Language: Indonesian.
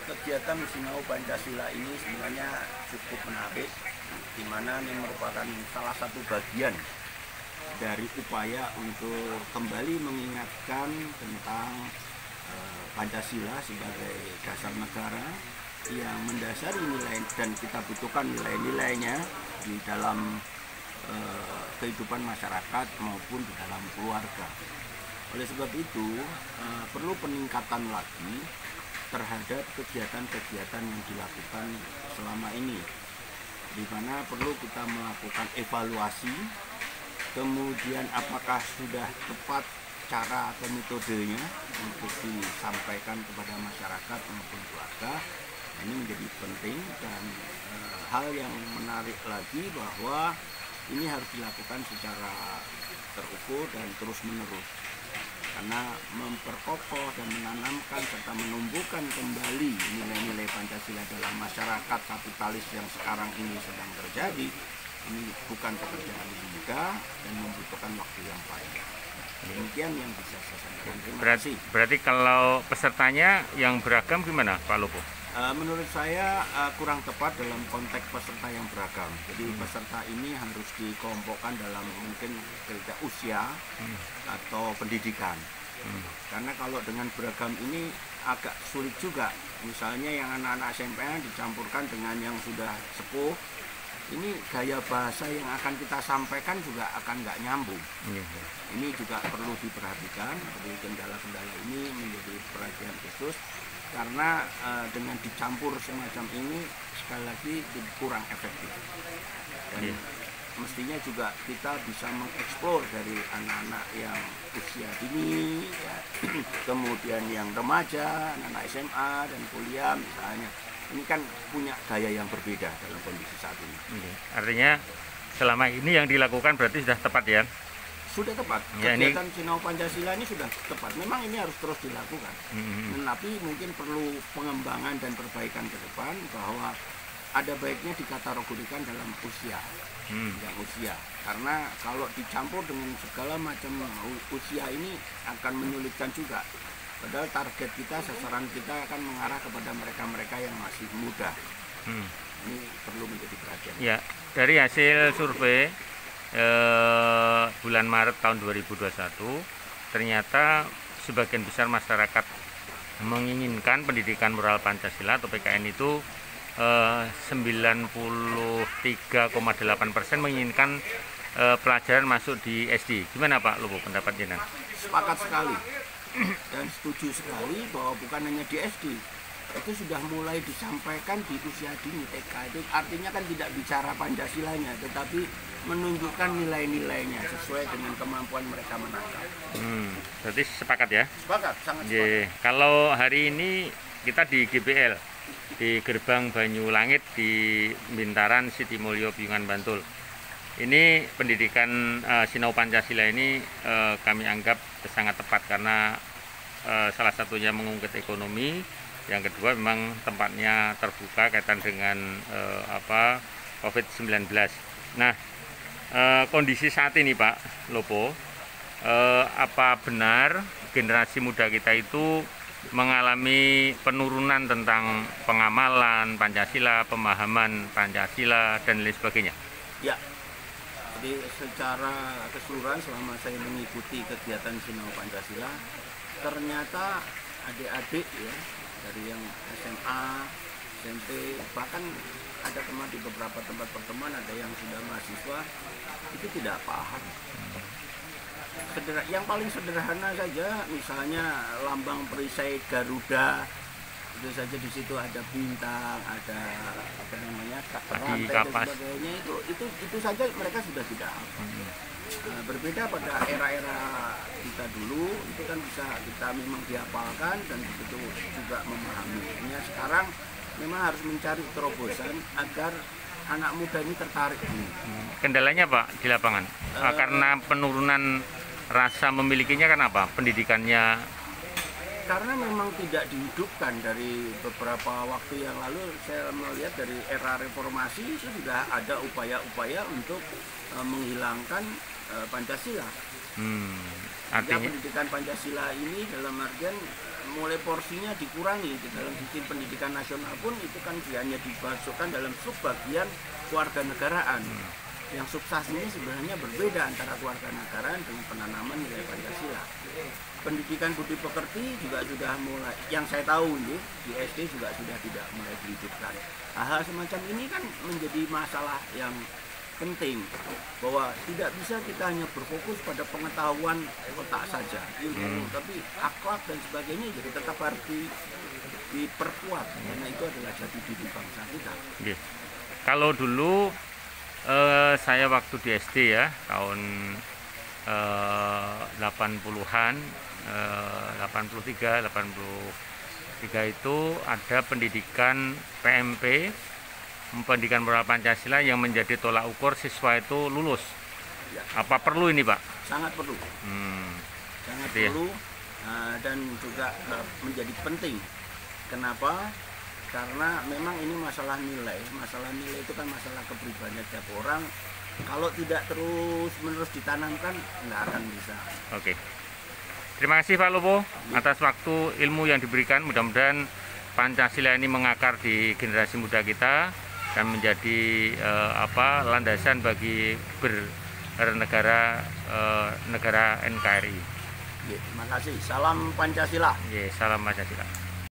Kegiatan Sinau Pancasila ini sebenarnya cukup menarik, di mana ini merupakan salah satu bagian dari upaya untuk kembali mengingatkan tentang Pancasila sebagai dasar negara yang mendasari nilai, dan kita butuhkan nilai-nilainya di dalam kehidupan masyarakat maupun di dalam keluarga. Oleh sebab itu perlu peningkatan lagi terhadap kegiatan-kegiatan yang dilakukan selama ini, di mana perlu kita melakukan evaluasi, kemudian apakah sudah tepat cara atau metodenya untuk disampaikan kepada masyarakat maupun keluarga. Ini menjadi penting, dan hal yang menarik lagi bahwa ini harus dilakukan secara terukur dan terus-menerus, karena memperkokoh dan menanamkan serta menumbuhkan kembali nilai-nilai Pancasila dalam masyarakat kapitalis yang sekarang ini sedang terjadi, ini bukan pekerjaan yang mudah dan membutuhkan waktu yang panjang. Demikian yang bisa saya sampaikan. Terima kasih. Berarti kalau pesertanya yang beragam gimana, Pak Lopo? Menurut saya kurang tepat dalam konteks peserta yang beragam. Jadi peserta ini harus dikelompokkan dalam mungkin kriteria usia atau pendidikan. Karena kalau dengan beragam ini agak sulit juga. Misalnya yang anak-anak SMP dicampurkan dengan yang sudah sepuh, ini gaya bahasa yang akan kita sampaikan juga akan nggak nyambung. Ini juga perlu diperhatikan. Jadi kendala-kendala ini menjadi perhatian khusus, karena dengan dicampur semacam ini sekali lagi kurang efektif. Dan mestinya juga kita bisa mengeksplor dari anak-anak yang usia dini, ya, kemudian yang remaja, anak-anak SMA dan kuliah misalnya. Ini kan punya gaya yang berbeda dalam kondisi saat ini. Artinya selama ini yang dilakukan berarti sudah tepat ya? Sudah tepat. Ya, kegiatan Sinau Pancasila ini sudah tepat. Memang ini harus terus dilakukan. Tapi mungkin perlu pengembangan dan perbaikan ke depan, bahwa ada baiknya dikategorikan dalam usia. Yang usia. Karena kalau dicampur dengan segala macam usia ini akan menyulitkan juga. Padahal target kita, sasaran kita akan mengarah kepada mereka-mereka yang masih muda. Ini perlu menjadi perhatian. Ya, dari hasil survei bulan Maret tahun 2021, ternyata sebagian besar masyarakat menginginkan pendidikan moral Pancasila atau PKN itu 93,8% menginginkan pelajaran masuk di SD. Gimana Pak Lopo pendapat jenengan? Sepakat sekali dan setuju sekali bahwa bukan hanya di SD, itu sudah mulai disampaikan di usia dini TK. Itu artinya kan tidak bicara Pancasilanya, tetapi menunjukkan nilai-nilainya sesuai dengan kemampuan mereka menangkap. Berarti sepakat ya? Sepakat, sangat sepakat. Kalau hari ini kita di GBL, di Gerbang Banyulangit di Bintaran Sitimulyo Piungan Bantul. Ini pendidikan Sinau Pancasila ini kami anggap sangat tepat, karena salah satunya mengungkit ekonomi, yang kedua memang tempatnya terbuka kaitan dengan COVID-19. Nah, kondisi saat ini Pak Lopo, apa benar generasi muda kita itu mengalami penurunan tentang pengamalan Pancasila, pemahaman Pancasila, dan lain sebagainya? Ya, jadi secara keseluruhan selama saya mengikuti kegiatan Sinau Pancasila, ternyata adik-adik ya, dari yang SMA, SMP, bahkan ada teman di beberapa tempat pertemuan, ada yang sudah mahasiswa, itu tidak paham. Yang paling sederhana saja, misalnya lambang perisai Garuda, itu saja di situ ada bintang, ada rantai dan sebagainya, itu saja mereka sudah tidak hafal. Berbeda pada era-era kita dulu, itu kan bisa kita memang dihafalkan dan begitu juga memahaminya. Sekarang memang harus mencari terobosan agar anak muda ini tertarik. Kendalanya Pak di lapangan? Karena penurunan rasa memilikinya, kan apa? Pendidikannya? Karena memang tidak dihidupkan. Dari beberapa waktu yang lalu saya melihat dari era reformasi itu sudah ada upaya-upaya untuk menghilangkan Pancasila. Artinya pendidikan Pancasila ini dalam artian mulai porsinya dikurangi di dalam sistem pendidikan nasional pun itu kan hanya dimasukkan dalam subbagian kewarganegaraan. Yang substansinya sebenarnya berbeda antara kewarganegaraan dengan penanaman nilai Pancasila. Pendidikan budi pekerti juga sudah mulai, yang saya tahu ini di SD juga sudah tidak mulai dihidupkan. Hal-hal semacam ini kan menjadi masalah yang penting, bahwa tidak bisa kita hanya berfokus pada pengetahuan otak saja, ilmu, tapi akhlak dan sebagainya jadi tetap harus diperkuat, karena itu adalah jati diri bangsa kita. Kalau dulu saya waktu di SD ya, tahun 80-an, 83 itu ada pendidikan PMP, pendidikan moral Pancasila, yang menjadi tolak ukur siswa itu lulus. Ya. Apa perlu ini, Pak? Sangat perlu. Sangat ya. perlu, dan juga menjadi penting. Kenapa? Karena memang ini masalah nilai. Masalah nilai itu kan masalah kepribadian setiap orang. Kalau tidak terus-menerus ditanamkan, nggak akan bisa. Oke. Terima kasih Pak Lopo atas waktu ilmu yang diberikan. Mudah-mudahan Pancasila ini mengakar di generasi muda kita dan menjadi landasan bagi bernegara negara NKRI. Terima kasih. Salam Pancasila. Salam Pancasila.